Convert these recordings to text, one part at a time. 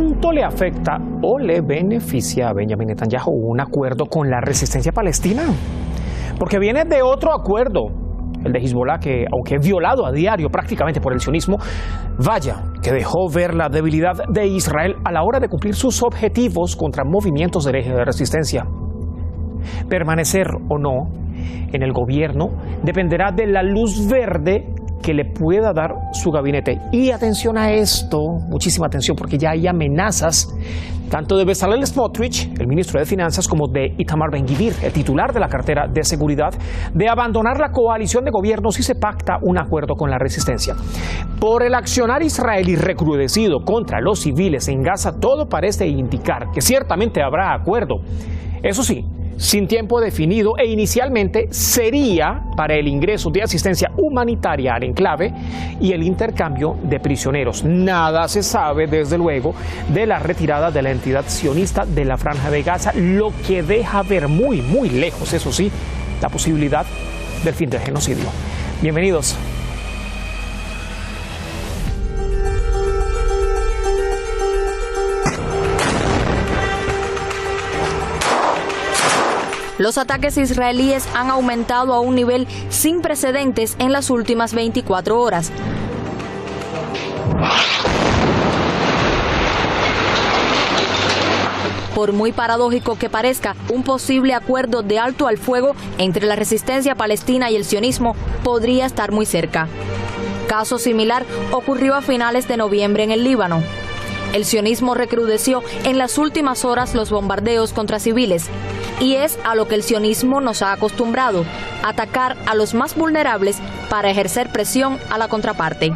¿cuánto le afecta o le beneficia a Benjamin Netanyahu un acuerdo con la resistencia palestina? Porque viene de otro acuerdo, el de Hezbollah, que aunque violado a diario prácticamente por el sionismo, vaya que dejó ver la debilidad de Israel a la hora de cumplir sus objetivos contra movimientos del eje de resistencia. Permanecer o no en el gobierno dependerá de la luz verde que le pueda dar su gabinete. Y atención a esto, muchísima atención, porque ya hay amenazas tanto de Bezalel Smotrich, el ministro de Finanzas, como de Itamar Ben-Gvir, el titular de la cartera de seguridad, de abandonar la coalición de gobierno si se pacta un acuerdo con la resistencia. Por el accionar israelí recrudecido contra los civiles en Gaza, todo parece indicar que ciertamente habrá acuerdo. Eso sí, sin tiempo definido, e inicialmente sería para el ingreso de asistencia humanitaria al enclave y el intercambio de prisioneros. Nada se sabe, desde luego, de la retirada de la entidad sionista de la Franja de Gaza, lo que deja ver muy, muy lejos, eso sí, la posibilidad del fin del genocidio. Bienvenidos. Los ataques israelíes han aumentado a un nivel sin precedentes en las últimas 24 horas. Por muy paradójico que parezca, un posible acuerdo de alto al fuego entre la resistencia palestina y el sionismo podría estar muy cerca. Caso similar ocurrió a finales de noviembre en el Líbano. El sionismo recrudeció en las últimas horas los bombardeos contra civiles. Y es a lo que el sionismo nos ha acostumbrado, atacar a los más vulnerables para ejercer presión a la contraparte.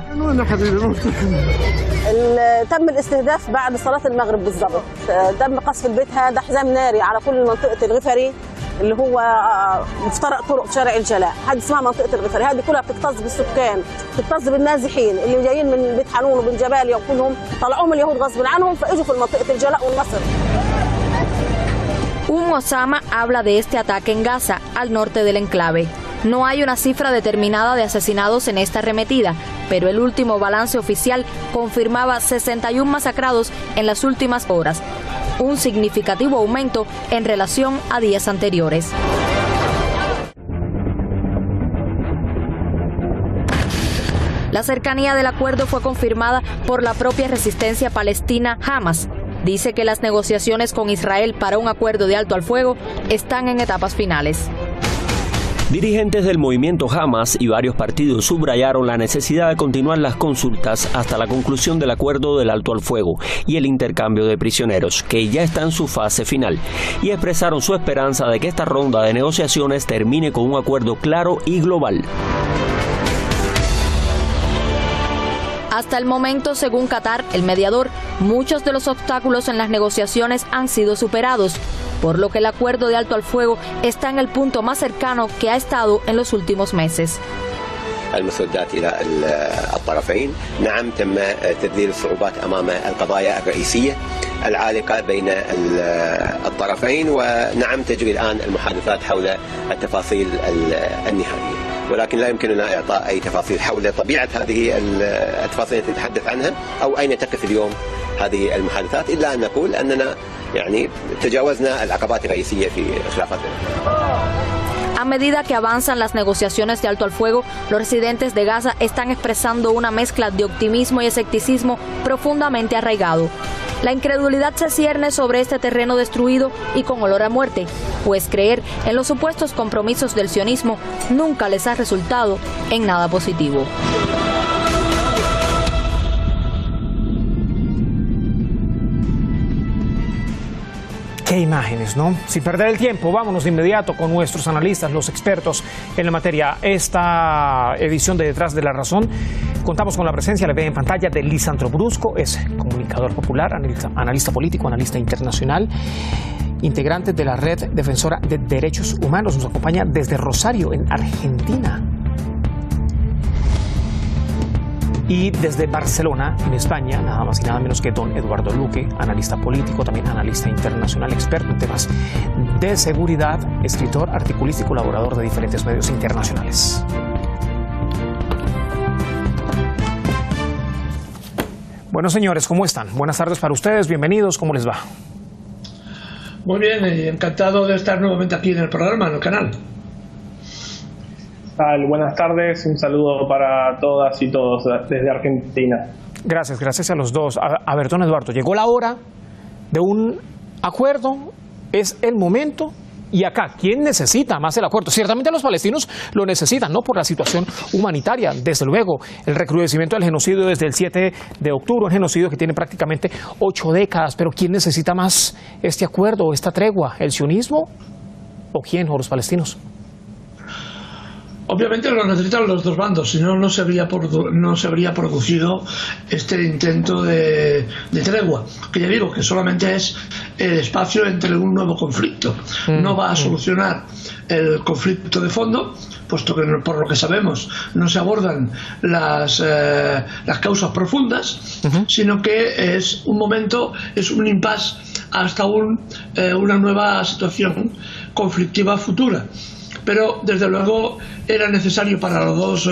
تم الاستهداف بعد صلاة المغرب بالضبط. تم قصف البيت هذا حزام ناري على كل منطقة الغفري اللي هو مفترق طرق في شارع الجلاء. هذه اسمها منطقة الغفري، هذه كلها بتكتظ بالسكان، بتكتظ بالنازحين اللي جايين من بيت حنون وبن جباليا وكلهم طلعوهم اليهود غصب عنهم فاجوا في منطقة الجلاء والنصر. Osama habla de este ataque en Gaza, al norte del enclave. No hay una cifra determinada de asesinados en esta arremetida, pero el último balance oficial confirmaba 61 masacrados en las últimas horas, un significativo aumento en relación a días anteriores. La cercanía del acuerdo fue confirmada por la propia resistencia palestina Hamas. Dice que las negociaciones con Israel para un acuerdo de alto al fuego están en etapas finales. Dirigentes del movimiento Hamas y varios partidos subrayaron la necesidad de continuar las consultas hasta la conclusión del acuerdo del alto al fuego y el intercambio de prisioneros, que ya está en su fase final, y expresaron su esperanza de que esta ronda de negociaciones termine con un acuerdo claro y global. Hasta el momento, según Qatar, el mediador, muchos de los obstáculos en las negociaciones han sido superados, por lo que el acuerdo de alto al fuego está en el punto más cercano que ha estado en los últimos meses. المسودات إلى الطرفين. نعم تم تذليل الصعوبات أمام القضايا الرئيسية العالقة بين الطرفين ونعم تجري الآن المحادثات حول التفاصيل النهائية ولكن لا يمكننا إعطاء أي تفاصيل حول طبيعة هذه التفاصيل التي نتحدث عنها أو أين تقف اليوم هذه المحادثات إلا أن نقول أننا يعني تجاوزنا العقبات الرئيسية في خلافتنا. A medida que avanzan las negociaciones de alto al fuego, los residentes de Gaza están expresando una mezcla de optimismo y escepticismo profundamente arraigado. La incredulidad se cierne sobre este terreno destruido y con olor a muerte, pues creer en los supuestos compromisos del sionismo nunca les ha resultado en nada positivo. Qué imágenes, ¿no? Sin perder el tiempo, vámonos de inmediato con nuestros analistas, los expertos en la materia. Esta edición de Detrás de la Razón, contamos con la presencia, le ve en pantalla, de Lisandro Brusco, es comunicador popular, analista político, analista internacional, integrante de la Red Defensora de Derechos Humanos. Nos acompaña desde Rosario, en Argentina. Y desde Barcelona, en España, nada más y nada menos que don Eduardo Luque, analista político, también analista internacional, experto en temas de seguridad, escritor, articulista y colaborador de diferentes medios internacionales. Bueno, señores, ¿cómo están? Buenas tardes para ustedes, bienvenidos, ¿cómo les va? Muy bien, encantado de estar nuevamente aquí en el programa, en el canal. Buenas tardes, un saludo para todas y todos desde Argentina. Gracias a los dos. A ver, don Eduardo, llegó la hora de un acuerdo, es el momento. Y acá, ¿quién necesita más el acuerdo? Ciertamente los palestinos lo necesitan, ¿no? Por la situación humanitaria, desde luego, el recrudecimiento del genocidio desde el 7 de octubre, un genocidio que tiene prácticamente 8 décadas. Pero ¿quién necesita más este acuerdo, esta tregua? ¿El sionismo o quién? ¿O los palestinos? Obviamente lo necesitan los dos bandos, si no, no se habría producido este intento de tregua, que ya digo que solamente es el espacio entre un nuevo conflicto. No va a solucionar el conflicto de fondo, puesto que por lo que sabemos no se abordan las causas profundas, sino que es un momento, es un impasse hasta una nueva situación conflictiva futura. Pero desde luego era necesario para los dos,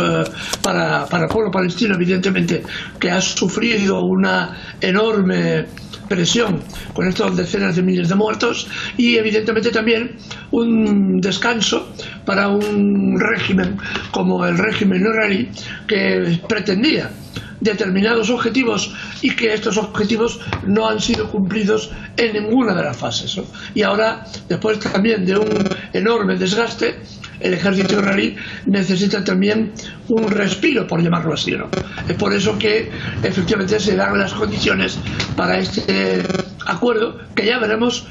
para el pueblo palestino, evidentemente, que ha sufrido una enorme presión con estas decenas de miles de muertos, y evidentemente también un descanso para un régimen como el régimen israelí, que pretendía determinados objetivos y que estos objetivos no han sido cumplidos en ninguna de las fases, ¿no? Y ahora, después también de un enorme desgaste, el ejército israelí necesita también un respiro, por llamarlo así, ¿no? Es por eso que efectivamente se dan las condiciones para este acuerdo, que ya veremos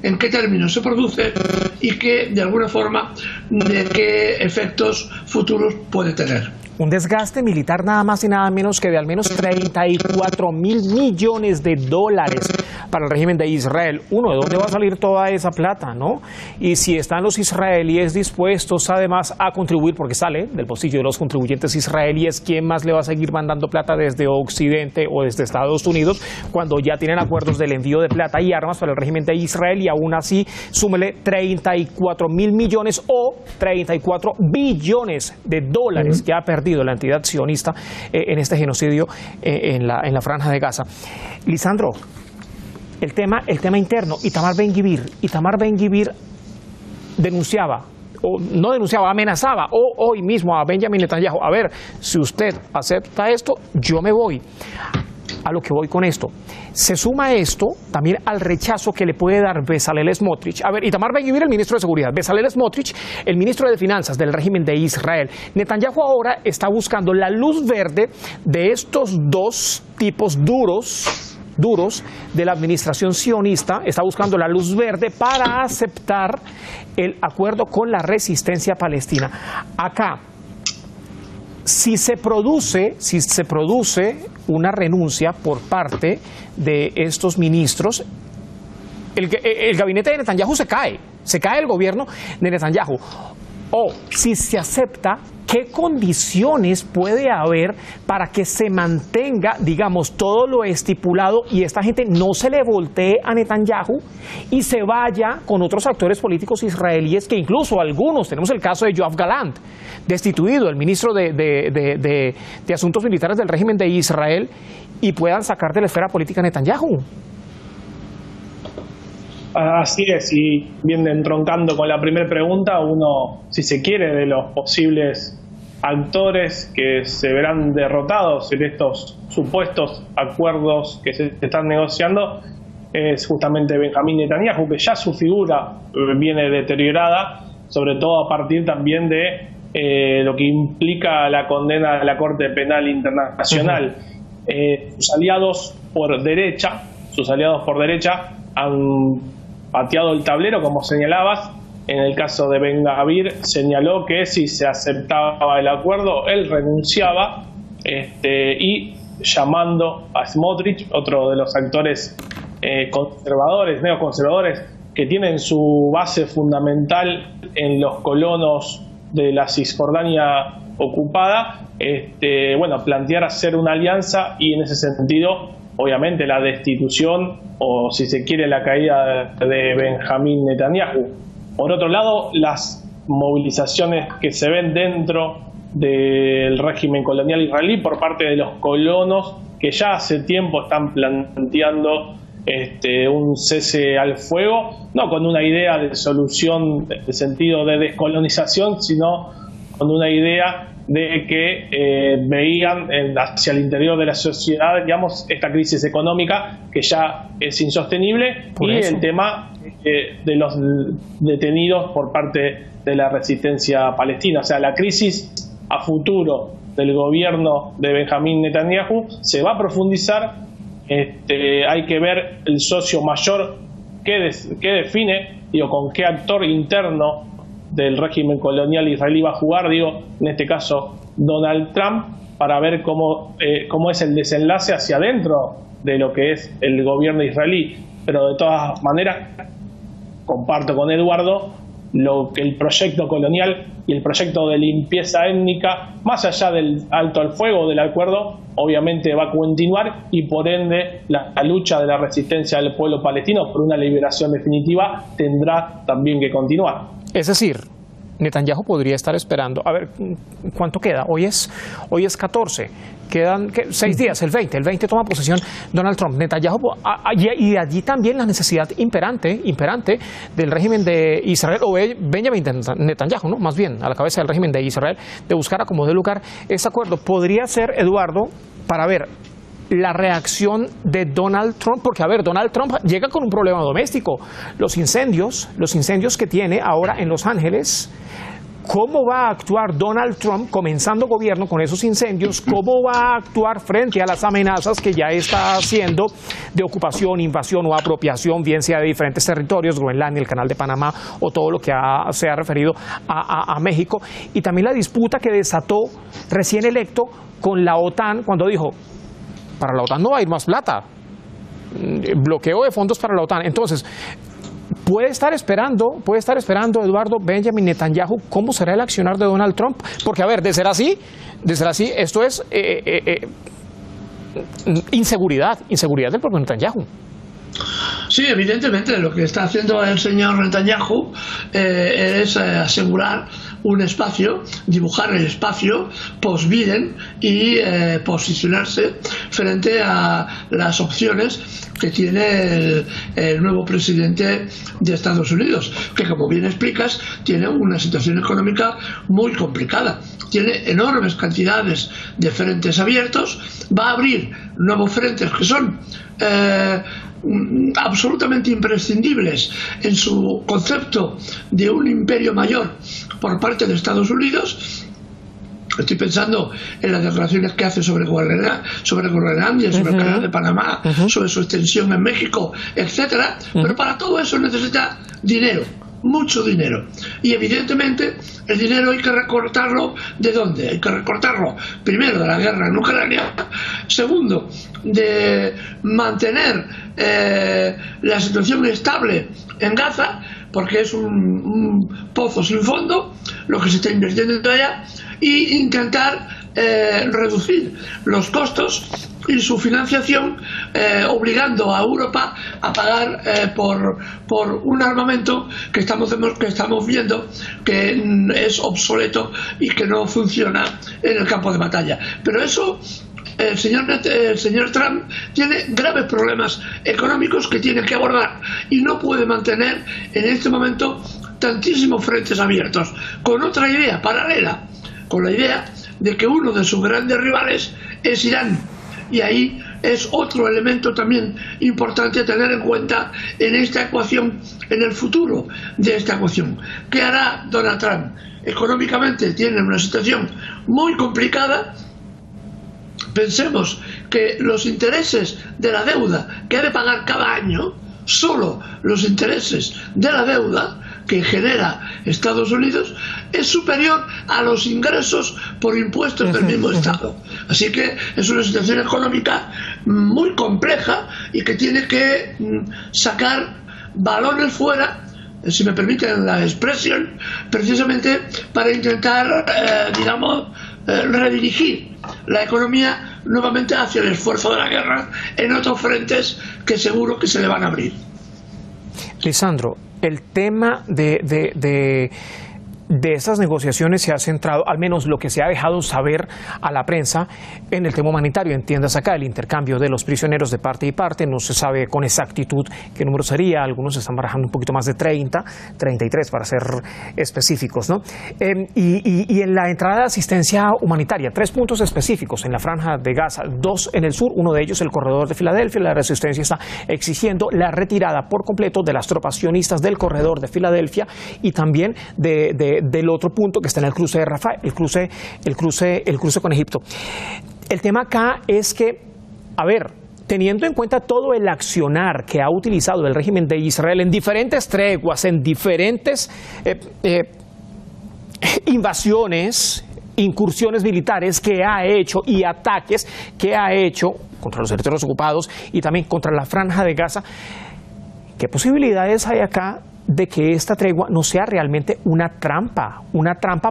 en qué términos se produce y que, de alguna forma, de qué efectos futuros puede tener. Un desgaste militar nada más y nada menos que de al menos 34.000 millones de dólares para el régimen de Israel. Uno, ¿de dónde va a salir toda esa plata, no? Y si están los israelíes dispuestos además a contribuir, porque sale del bolsillo de los contribuyentes israelíes, ¿quién más le va a seguir mandando plata desde Occidente o desde Estados Unidos cuando ya tienen acuerdos del envío de plata y armas para el régimen de Israel? Y aún así, súmele 34.000 millones o 34 billones de dólares que ha perdido la entidad sionista en este genocidio en la franja de Gaza. Lisandro, el tema interno, Itamar Ben-Gvir amenazaba hoy mismo a Benjamin Netanyahu: a ver, si usted acepta esto, yo me voy. A lo que voy con esto, se suma esto también al rechazo que le puede dar Bezalel Smotrich. A ver, Itamar Ben-Gvir, el ministro de Seguridad; Bezalel Smotrich, el ministro de Finanzas del régimen de Israel. Netanyahu ahora está buscando la luz verde de estos dos tipos duros de la administración sionista. Está buscando la luz verde para aceptar el acuerdo con la resistencia palestina. Acá, si se produce una renuncia por parte de estos ministros, el gabinete de Netanyahu se cae el gobierno de Netanyahu. O si se acepta, ¿qué condiciones puede haber para que se mantenga, digamos, todo lo estipulado y esta gente no se le voltee a Netanyahu y se vaya con otros actores políticos israelíes, que incluso algunos, tenemos el caso de Yoav Gallant, destituido, el ministro de Asuntos Militares del régimen de Israel, y puedan sacar de la esfera política a Netanyahu? Así es, y bien entroncando con la primera pregunta, uno, si se quiere, de los posibles actores que se verán derrotados en estos supuestos acuerdos que se están negociando, es justamente Benjamín Netanyahu, que ya su figura viene deteriorada, sobre todo a partir también de lo que implica la condena de la Corte Penal Internacional. Sus aliados por derecha han pateado el tablero, como señalabas. En el caso de Ben-Gvir, señaló que si se aceptaba el acuerdo, él renunciaba, y llamando a Smotrich, otro de los actores neoconservadores, que tienen su base fundamental en los colonos de la Cisjordania ocupada, plantear hacer una alianza, y en ese sentido, obviamente, la destitución, o si se quiere, la caída de Benjamín Netanyahu. Por otro lado, las movilizaciones que se ven dentro del régimen colonial israelí por parte de los colonos que ya hace tiempo están planteando un cese al fuego, no con una idea de solución en el sentido de descolonización, sino con una idea de que veían hacia el interior de la sociedad, digamos, esta crisis económica que ya es insostenible y el tema de los detenidos por parte de la resistencia palestina. O sea, la crisis a futuro del gobierno de Benjamín Netanyahu se va a profundizar. Hay que ver el socio mayor que define, con qué actor interno del régimen colonial israelí va a jugar, en este caso Donald Trump, para ver cómo es el desenlace hacia adentro de lo que es el gobierno israelí. Pero de todas maneras, comparto con Eduardo que el proyecto colonial y el proyecto de limpieza étnica, más allá del alto al fuego, del acuerdo, obviamente va a continuar y por ende la lucha de la resistencia del pueblo palestino por una liberación definitiva tendrá también que continuar. Es decir, Netanyahu podría estar esperando, a ver, ¿cuánto queda? Hoy es 14, quedan 6 días, el 20 toma posesión Donald Trump. Netanyahu, y de allí también la necesidad imperante del régimen de Israel, o Benjamin Netanyahu, ¿no? Más bien, a la cabeza del régimen de Israel, de buscar a como dé lugar ese acuerdo. Podría ser, Eduardo, para ver la reacción de Donald Trump, porque a ver, Donald Trump llega con un problema doméstico, los incendios que tiene ahora en Los Ángeles. ¿Cómo va a actuar Donald Trump comenzando gobierno con esos incendios? ¿Cómo va a actuar frente a las amenazas que ya está haciendo de ocupación, invasión o apropiación, bien sea de diferentes territorios, Groenlandia, el Canal de Panamá o todo lo que se ha referido a México? Y también la disputa que desató recién electo con la OTAN cuando dijo: para la OTAN no va a ir más plata, bloqueo de fondos para la OTAN. Entonces, puede estar esperando, Eduardo, Benjamin Netanyahu, cómo será el accionar de Donald Trump, porque a ver, de ser así, esto es inseguridad del propio Netanyahu. Sí, evidentemente lo que está haciendo el señor Netanyahu es asegurar un espacio, dibujar el espacio post-Biden y posicionarse frente a las opciones que tiene el nuevo presidente de Estados Unidos, que, como bien explicas, tiene una situación económica muy complicada. Tiene enormes cantidades de frentes abiertos, va a abrir nuevos frentes que son absolutamente imprescindibles en su concepto de un imperio mayor por parte de Estados Unidos. Estoy pensando en las declaraciones que hace sobre Groenlandia, sobre el Canal de Panamá, sobre su extensión en México, etcétera. Pero para todo eso necesita dinero, mucho dinero. Y evidentemente el dinero hay que recortarlo. ¿De dónde? Hay que recortarlo primero de la guerra en Ucrania, segundo de mantener la situación estable en Gaza, porque es un pozo sin fondo lo que se está invirtiendo allá, e intentar reducir los costos y su financiación, obligando a Europa a pagar por un armamento que estamos viendo que es obsoleto y que no funciona en el campo de batalla. Pero eso, el señor Trump tiene graves problemas económicos que tiene que abordar y no puede mantener en este momento tantísimos frentes abiertos, con otra idea paralela, con la idea de que uno de sus grandes rivales es Irán. Y ahí es otro elemento también importante a tener en cuenta en esta ecuación, en el futuro de esta ecuación. ¿Qué hará Donald Trump? Económicamente tiene una situación muy complicada. Pensemos que los intereses de la deuda que ha de pagar cada año, solo los intereses de la deuda que genera Estados Unidos, es superior a los ingresos por impuestos del mismo Estado. Así que es una situación económica muy compleja y que tiene que sacar balones fuera, si me permiten la expresión, precisamente para intentar, redirigir la economía nuevamente hacia el esfuerzo de la guerra en otros frentes que seguro que se le van a abrir. Lisandro, el tema de de esas negociaciones se ha centrado, al menos lo que se ha dejado saber a la prensa, en el tema humanitario. Entiendas acá el intercambio de los prisioneros de parte y parte. No se sabe con exactitud qué número sería. Algunos están barajando un poquito más de 30, 33 para ser específicos, ¿no? Y en la entrada de asistencia humanitaria, 3 puntos específicos en la franja de Gaza, 2 en el sur, uno de ellos el corredor de Filadelfia. La resistencia está exigiendo la retirada por completo de las tropas sionistas del corredor de Filadelfia y también del otro punto que está en el cruce de Rafah, el cruce con Egipto. El tema acá es que, a ver, teniendo en cuenta todo el accionar que ha utilizado el régimen de Israel en diferentes treguas, en diferentes invasiones, incursiones militares que ha hecho y ataques que ha hecho contra los territorios ocupados y también contra la franja de Gaza, ¿qué posibilidades hay acá de que esta tregua no sea realmente una trampa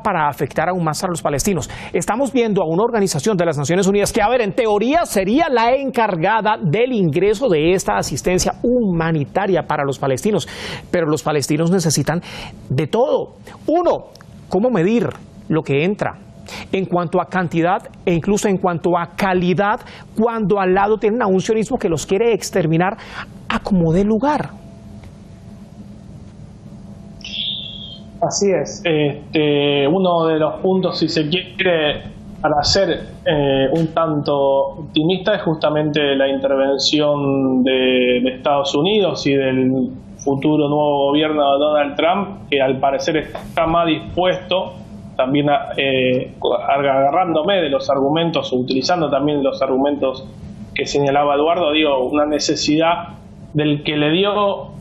para afectar aún más a los palestinos? Estamos viendo a una organización de las Naciones Unidas que, a ver, en teoría sería la encargada del ingreso de esta asistencia humanitaria para los palestinos, pero los palestinos necesitan de todo. Uno, ¿cómo medir lo que entra? En cuanto a cantidad e incluso en cuanto a calidad, cuando al lado tienen a un sionismo que los quiere exterminar a como dé lugar. Así es. Uno de los puntos, si se quiere, para ser un tanto optimista, es justamente la intervención de Estados Unidos y del futuro nuevo gobierno de Donald Trump, que al parecer está más dispuesto, también agarrándome de los argumentos, utilizando también los argumentos que señalaba Eduardo, una necesidad del que le dio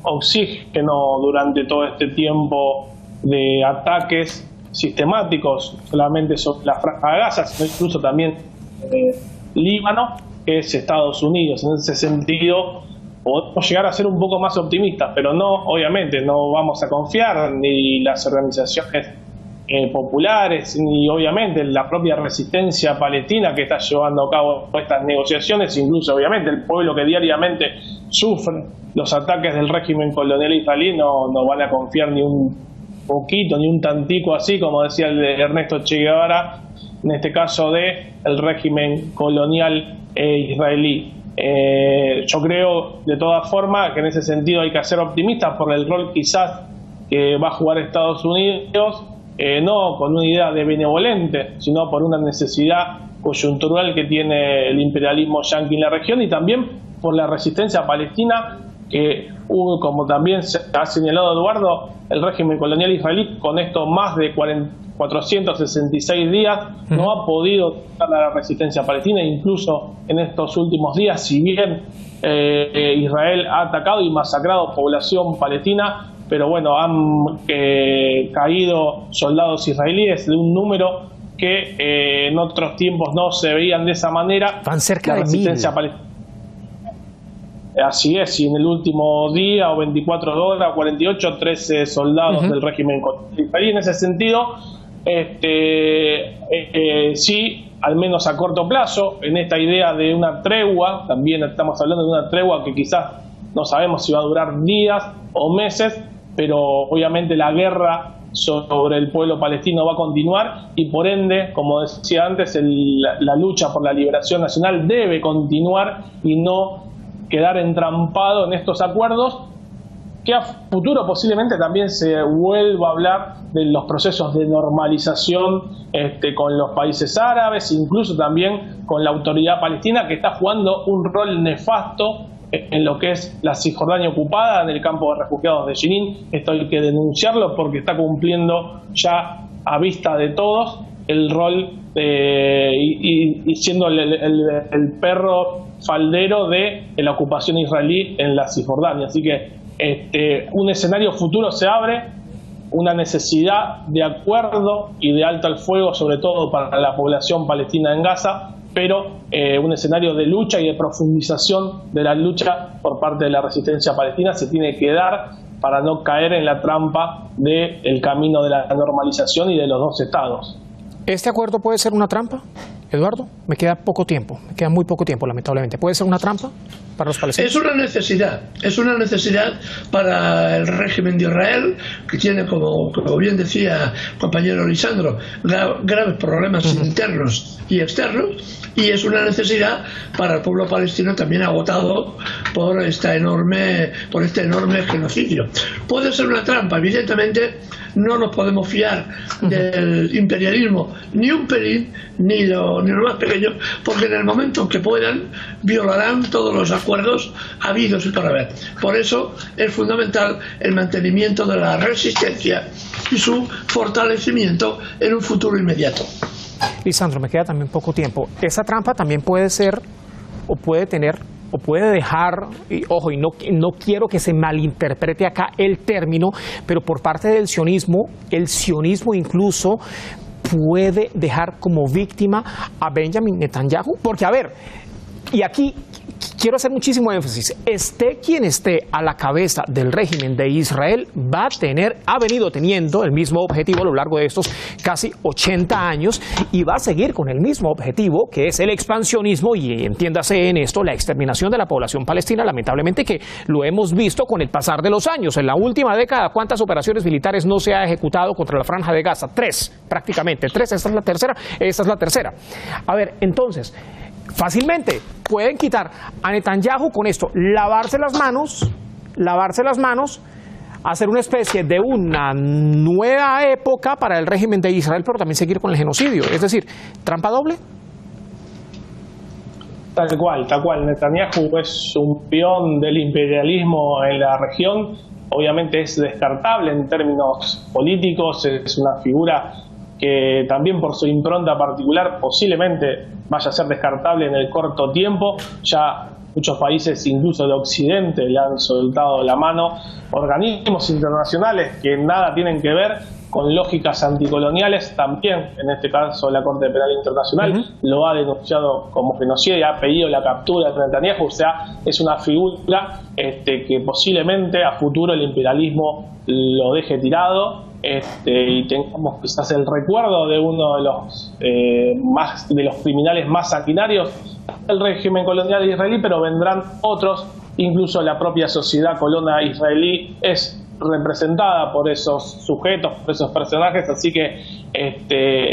oxígeno durante todo este tiempo de ataques sistemáticos, solamente sobre la franja de Gaza, sino incluso también Líbano, que es Estados Unidos. En ese sentido, podemos llegar a ser un poco más optimistas, pero no, obviamente, no vamos a confiar ni las organizaciones populares, ni obviamente la propia resistencia palestina que está llevando a cabo estas negociaciones, incluso obviamente el pueblo que diariamente sufre los ataques del régimen colonial israelí, no van a confiar ni un poquito, ni un tantico, así como decía el de Ernesto Che Guevara, en este caso de el régimen colonial israelí. Yo creo de todas formas que en ese sentido hay que ser optimistas por el rol quizás que va a jugar Estados Unidos, no con una idea de benevolente, sino por una necesidad coyuntural que tiene el imperialismo yanqui en la región, y también por la resistencia palestina que hubo, como también se ha señalado Eduardo, el régimen colonial israelí con estos más de 466 días no ha podido dar la resistencia palestina, incluso en estos últimos días, si bien Israel ha atacado y masacrado población palestina, pero bueno, han caído soldados israelíes de un número que en otros tiempos no se veían de esa manera. Van cerca de 1000. Así es, y en el último día o 24 horas, 48, 13 soldados del régimen israelí. En ese sentido, sí, al menos a corto plazo, en esta idea de una tregua, también estamos hablando de una tregua que quizás no sabemos si va a durar días o meses, pero obviamente la guerra sobre el pueblo palestino va a continuar y por ende, como decía antes, la lucha por la liberación nacional debe continuar y no quedar entrampado en estos acuerdos, que a futuro posiblemente también se vuelva a hablar de los procesos de normalización con los países árabes, incluso también con la autoridad palestina, que está jugando un rol nefasto en lo que es la Cisjordania ocupada, en el campo de refugiados de Jenin. Esto hay que denunciarlo porque está cumpliendo ya a vista de todos el rol y siendo el perro faldero de la ocupación israelí en la Cisjordania. Así que un escenario futuro se abre, una necesidad de acuerdo y de alto al fuego, sobre todo para la población palestina en Gaza, pero un escenario de lucha y de profundización de la lucha por parte de la resistencia palestina se tiene que dar para no caer en la trampa del camino de la normalización y de los dos estados. ¿Este acuerdo puede ser una trampa? Eduardo, me queda poco tiempo, me queda muy poco tiempo, lamentablemente. ¿Puede ser una trampa para los palestinos? Es una necesidad para el régimen de Israel, que tiene, como bien decía el compañero Lisandro, graves problemas internos y externos, y es una necesidad para el pueblo palestino también agotado por este enorme genocidio. Puede ser una trampa, evidentemente no nos podemos fiar del imperialismo ni un pelín, ni lo más pequeño, porque en el momento en que puedan violarán todos los acuerdos habidos y por haber. Por eso es fundamental el mantenimiento de la resistencia y su fortalecimiento en un futuro inmediato. Lisandro, me queda también poco tiempo. Esa trampa también puede ser, o puede tener, o puede dejar, y ojo, y no quiero que se malinterprete acá el término, pero por parte del sionismo, el sionismo incluso puede dejar como víctima a Benjamin Netanyahu. Porque, a ver, y aquí quiero hacer muchísimo énfasis, esté quien esté a la cabeza del régimen de Israel, ha venido teniendo el mismo objetivo a lo largo de estos casi 80 años y va a seguir con el mismo objetivo, que es el expansionismo y, entiéndase en esto, la exterminación de la población palestina, lamentablemente, que lo hemos visto con el pasar de los años. En la última década, ¿cuántas operaciones militares no se ha ejecutado contra la Franja de Gaza? 3, prácticamente, 3, esta es la tercera. A ver, entonces, fácilmente pueden quitar a Netanyahu con esto, lavarse las manos, hacer una especie de una nueva época para el régimen de Israel, pero también seguir con el genocidio. Es decir, ¿trampa doble? Tal cual. Netanyahu es un peón del imperialismo en la región. Obviamente es descartable en términos políticos, es una figura que también por su impronta particular posiblemente vaya a ser descartable en el corto tiempo. Ya muchos países, incluso de Occidente, le han soltado la mano. Organismos internacionales que nada tienen que ver con lógicas anticoloniales, también, en este caso la Corte Penal Internacional, lo ha denunciado como genocidio y ha pedido la captura de Netanyahu. O sea, es una figura que posiblemente a futuro el imperialismo lo deje tirado. Y tengamos quizás el recuerdo de uno de los criminales más sanguinarios del régimen colonial israelí, pero vendrán otros. Incluso la propia sociedad colonia israelí es representada por esos sujetos, por esos personajes, así que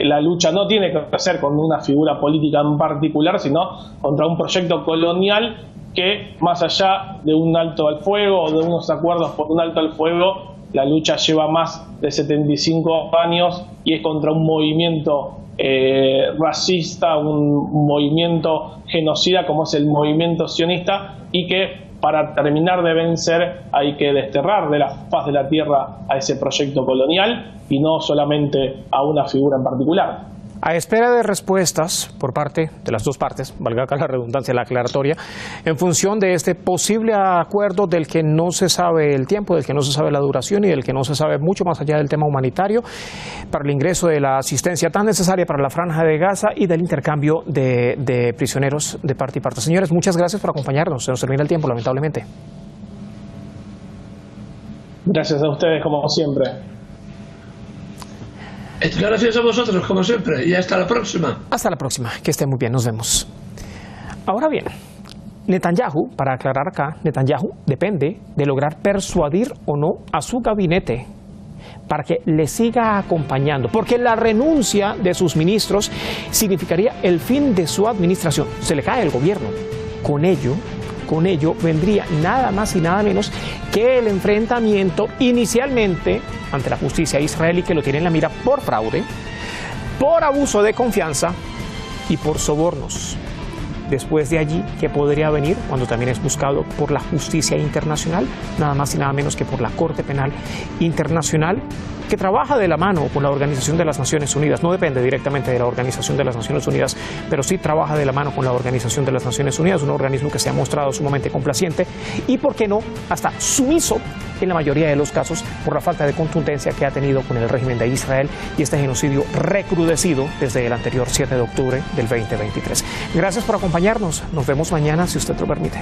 la lucha no tiene que ser con una figura política en particular, sino contra un proyecto colonial que, más allá de un alto al fuego o de unos acuerdos por un alto al fuego, la lucha lleva más de 75 años y es contra un movimiento racista, un movimiento genocida como es el movimiento sionista, y que para terminar de vencer hay que desterrar de la faz de la tierra a ese proyecto colonial y no solamente a una figura en particular. A espera de respuestas por parte de las dos partes, valga acá la redundancia, la aclaratoria, en función de este posible acuerdo del que no se sabe el tiempo, del que no se sabe la duración y del que no se sabe mucho más allá del tema humanitario, para el ingreso de la asistencia tan necesaria para la Franja de Gaza y del intercambio de prisioneros de parte y parte. Señores, muchas gracias por acompañarnos. Se nos termina el tiempo, lamentablemente. Gracias a ustedes, como siempre. Gracias a vosotros, como siempre, y hasta la próxima. Hasta la próxima, que estén muy bien, nos vemos. Ahora bien, Netanyahu, para aclarar acá, Netanyahu depende de lograr persuadir o no a su gabinete para que le siga acompañando, porque la renuncia de sus ministros significaría el fin de su administración. Se le cae el gobierno. Con ello vendría nada más y nada menos que el enfrentamiento inicialmente ante la justicia israelí, que lo tiene en la mira por fraude, por abuso de confianza y por sobornos. Después de allí, ¿qué podría venir cuando también es buscado por la justicia internacional? Nada más y nada menos que por la Corte Penal Internacional, que trabaja de la mano con la Organización de las Naciones Unidas. No depende directamente de la Organización de las Naciones Unidas, pero sí trabaja de la mano con la Organización de las Naciones Unidas, un organismo que se ha mostrado sumamente complaciente y, por qué no, hasta sumiso en la mayoría de los casos por la falta de contundencia que ha tenido con el régimen de Israel y este genocidio recrudecido desde el anterior 7 de octubre del 2023. Gracias por acompañarnos. Nos vemos mañana, si usted lo permite.